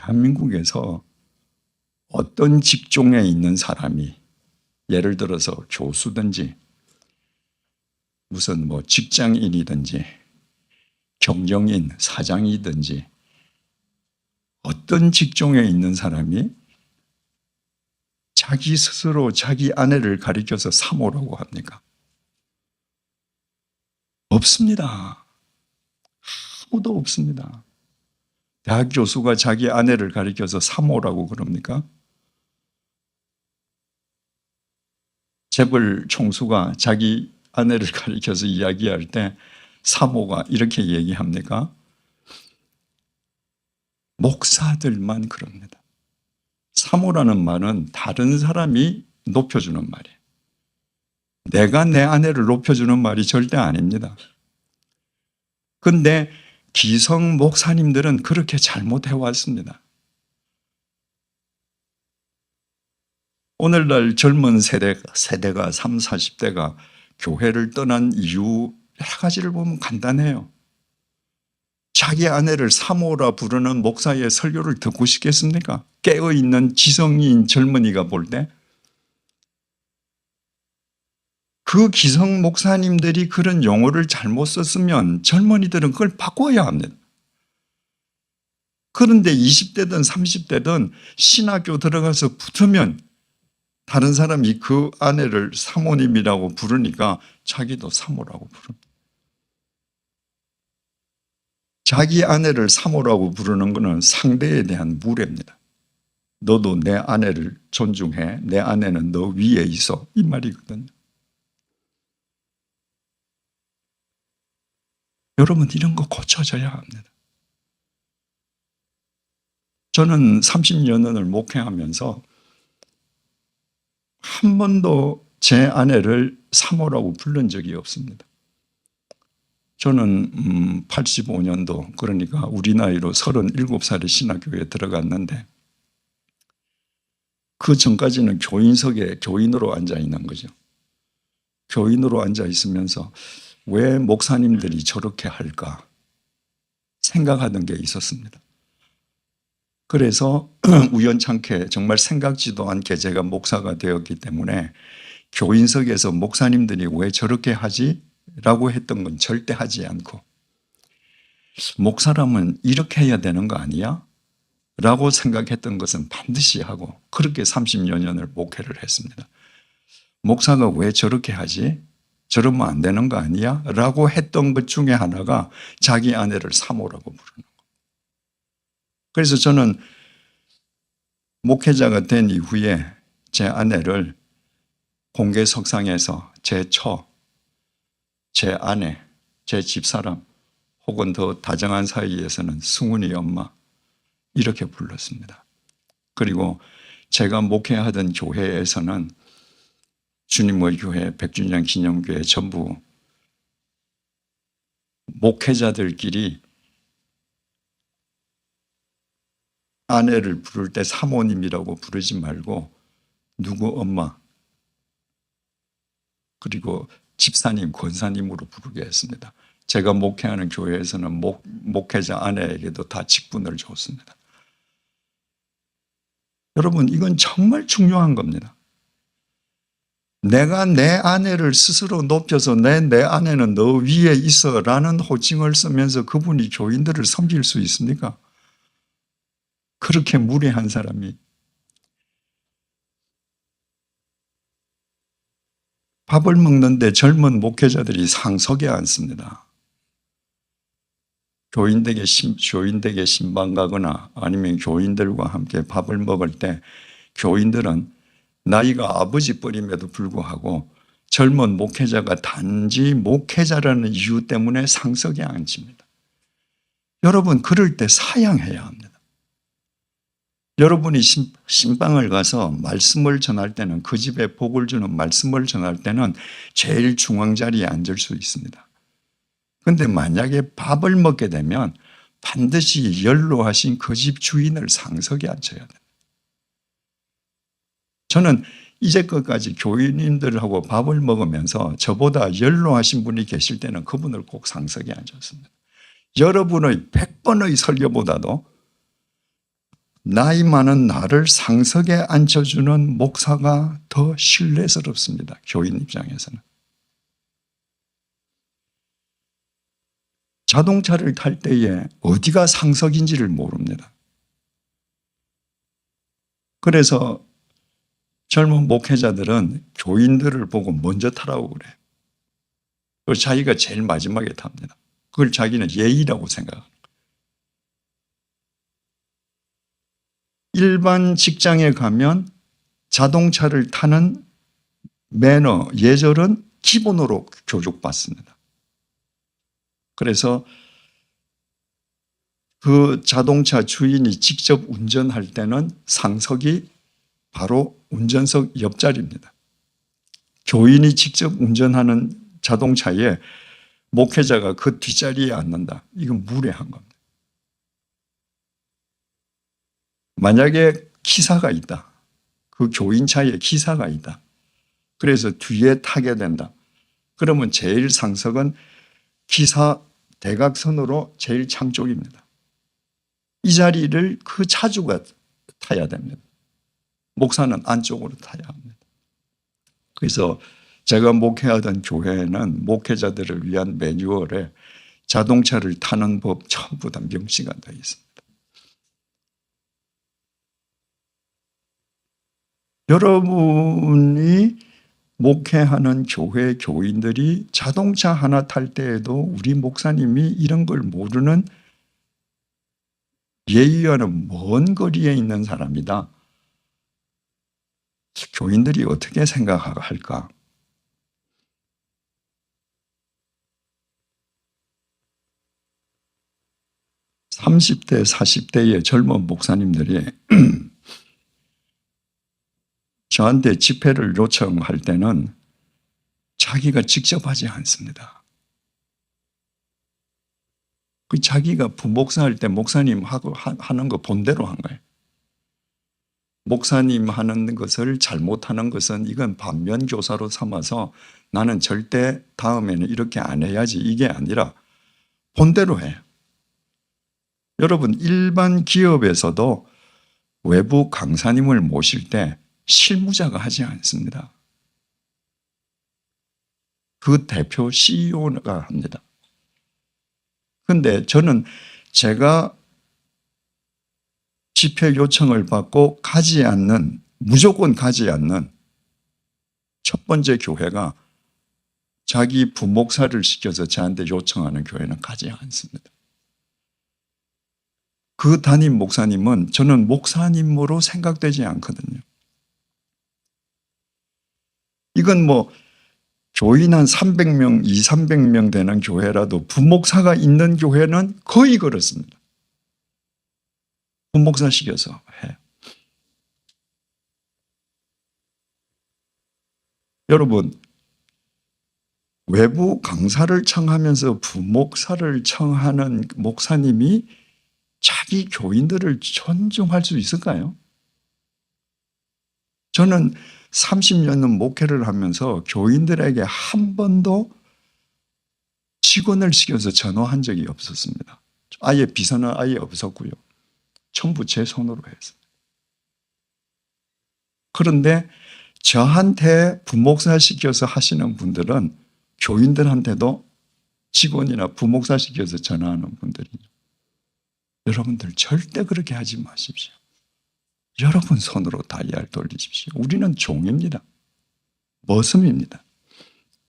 대한민국에서 어떤 직종에 있는 사람이 예를 들어서 교수든지 무슨 직장인이든지 경영인, 사장이든지 어떤 직종에 있는 사람이 자기 스스로 자기 아내를 가리켜서 사모라고 합니까? 없습니다. 아무도 없습니다. 대학 교수가 자기 아내를 가리켜서 사모라고 그럽니까? 재벌 총수가 자기 아내를 가리켜서 이야기할 때 사모가 이렇게 얘기합니까? 목사들만 그럽니다. 사모라는 말은 다른 사람이 높여주는 말이에요. 내가 내 아내를 높여주는 말이 절대 아닙니다. 그런데 기성 목사님들은 그렇게 잘못해왔습니다. 오늘날 젊은 세대가 30, 40대가 교회를 떠난 이유 여러 가지를 보면 간단해요. 자기 아내를 사모라 부르는 목사의 설교를 듣고 싶겠습니까? 깨어있는 지성인 젊은이가 볼 때 그 기성 목사님들이 그런 용어를 잘못 썼으면 젊은이들은 그걸 바꿔야 합니다. 그런데 20대든 30대든 신학교 들어가서 붙으면 다른 사람이 그 아내를 사모님이라고 부르니까 자기도 사모라고 부릅니다. 자기 아내를 사모라고 부르는 것은 상대에 대한 무례입니다. 너도 내 아내를 존중해. 내 아내는 너 위에 있어. 이 말이거든요. 여러분, 이런 거 고쳐져야 합니다. 저는 30여 년을 목회하면서 한 번도 제 아내를 사모라고 부른 적이 없습니다. 저는 85년도 그러니까 우리 나이로 37살에 신학교에 들어갔는데 그 전까지는 교인석에 교인으로 앉아 있는 거죠. 교인으로 앉아 있으면서 왜 목사님들이 저렇게 할까 생각하던 게 있었습니다. 그래서 우연찮게 정말 생각지도 않게 제가 목사가 되었기 때문에 교인석에서 목사님들이 왜 저렇게 하지? 라고 했던 건 절대 하지 않고 목사라면 이렇게 해야 되는 거 아니야? 라고 생각했던 것은 반드시 하고 그렇게 30여 년을 목회를 했습니다. 목사가 왜 저렇게 하지? 저러면 안 되는 거 아니야? 라고 했던 것 중에 하나가 자기 아내를 사모라고 부르는 거예요. 그래서 저는 목회자가 된 이후에 제 아내를 공개석상에서 제 처, 제 아내, 제 집사람 혹은 더 다정한 사이에서는 승훈이 엄마 이렇게 불렀습니다. 그리고 제가 목회하던 교회에서는 주님의 교회, 백준장 기념교회 전부 목회자들끼리 아내를 부를 때 사모님이라고 부르지 말고 누구 엄마 그리고 집사님, 권사님으로 부르게 했습니다. 제가 목회하는 교회에서는 목회자 아내에게도 다 직분을 줬습니다. 여러분, 이건 정말 중요한 겁니다. 내가 내 아내를 스스로 높여서 내 아내는 너 위에 있어 라는 호칭을 쓰면서 그분이 교인들을 섬길 수 있습니까? 그렇게 무례한 사람이. 밥을 먹는데 젊은 목회자들이 상석에 앉습니다. 교인에게 신방 가거나 아니면 교인들과 함께 밥을 먹을 때 교인들은 나이가 아버지 뻘임에도 불구하고 젊은 목회자가 단지 목회자라는 이유 때문에 상석에 앉힙니다. 여러분, 그럴 때 사양해야 합니다. 여러분이 신방을 가서 말씀을 전할 때는 그 집에 복을 주는 말씀을 전할 때는 제일 중앙 자리에 앉을 수 있습니다. 그런데 만약에 밥을 먹게 되면 반드시 연로하신 그 집 주인을 상석에 앉혀야 돼요. 저는 이제껏까지 교인님들하고 밥을 먹으면서 저보다 연로하신 분이 계실 때는 그분을 꼭 상석에 앉았습니다. 여러분의 100번의 설교보다도 나이 많은 나를 상석에 앉혀주는 목사가 더 신뢰스럽습니다. 교인 입장에서는. 자동차를 탈 때에 어디가 상석인지를 모릅니다. 그래서 젊은 목회자들은 교인들을 보고 먼저 타라고 그래요. 그걸 자기가 제일 마지막에 탑니다. 그걸 자기는 예의라고 생각합니다. 일반 직장에 가면 자동차를 타는 매너, 예절은 기본으로 교육받습니다. 그래서 그 자동차 주인이 직접 운전할 때는 상석이 바로 운전석 옆자리입니다. 교인이 직접 운전하는 자동차에 목회자가 그 뒷자리에 앉는다. 이건 무례한 겁니다. 만약에 기사가 있다. 그 교인차에 기사가 있다. 그래서 뒤에 타게 된다. 그러면 제일 상석은 기사 대각선으로 제일 창 쪽입니다. 이 자리를 그 차주가 타야 됩니다. 목사는 안쪽으로 타야 합니다. 그래서 제가 목회하던 교회에는 목회자들을 위한 매뉴얼에 자동차를 타는 법 전부 다 명시가 되어 있습니다. 여러분이 목회하는 교회 교인들이 자동차 하나 탈 때에도 우리 목사님이 이런 걸 모르는 예의와는 먼 거리에 있는 사람이다. 교인들이 어떻게 생각할까? (30대) (40대의) 젊은 목사님들이 저한테 집회를 요청할 때는 자기가 직접 하지 않습니다. 그 자기가 부목사 할 때 목사님 하고 하는 거 본대로 한 거예요. 목사님 하는 것을 잘못하는 것은 이건 반면 교사로 삼아서 나는 절대 다음에는 이렇게 안 해야지 이게 아니라 본대로 해요. 여러분, 일반 기업에서도 외부 강사님을 모실 때 실무자가 하지 않습니다. 그 대표 CEO가 합니다. 그런데 저는 제가 집회 요청을 받고 가지 않는, 무조건 가지 않는 첫 번째 교회가 자기 부목사를 시켜서 저한테 요청하는 교회는 가지 않습니다. 그 담임 목사님은 저는 목사님으로 생각되지 않거든요. 이건 뭐 교인 한 300명, 200~300명 되는 교회라도 부목사가 있는 교회는 거의 그렇습니다. 부목사 시켜서 해요. 여러분, 외부 강사를 청하면서 부목사를 청하는 목사님이 자기 교인들을 존중할 수 있을까요? 저는 30년은 목회를 하면서 교인들에게 한 번도 직원을 시켜서 전화한 적이 없었습니다. 아예 비서는 아예 없었고요. 전부 제 손으로 했어요. 그런데 저한테 부목사 시켜서 하시는 분들은 교인들한테도 직원이나 부목사 시켜서 전화하는 분들이죠. 여러분들 절대 그렇게 하지 마십시오. 여러분 손으로 다이아를 돌리십시오. 우리는 종입니다. 머슴입니다.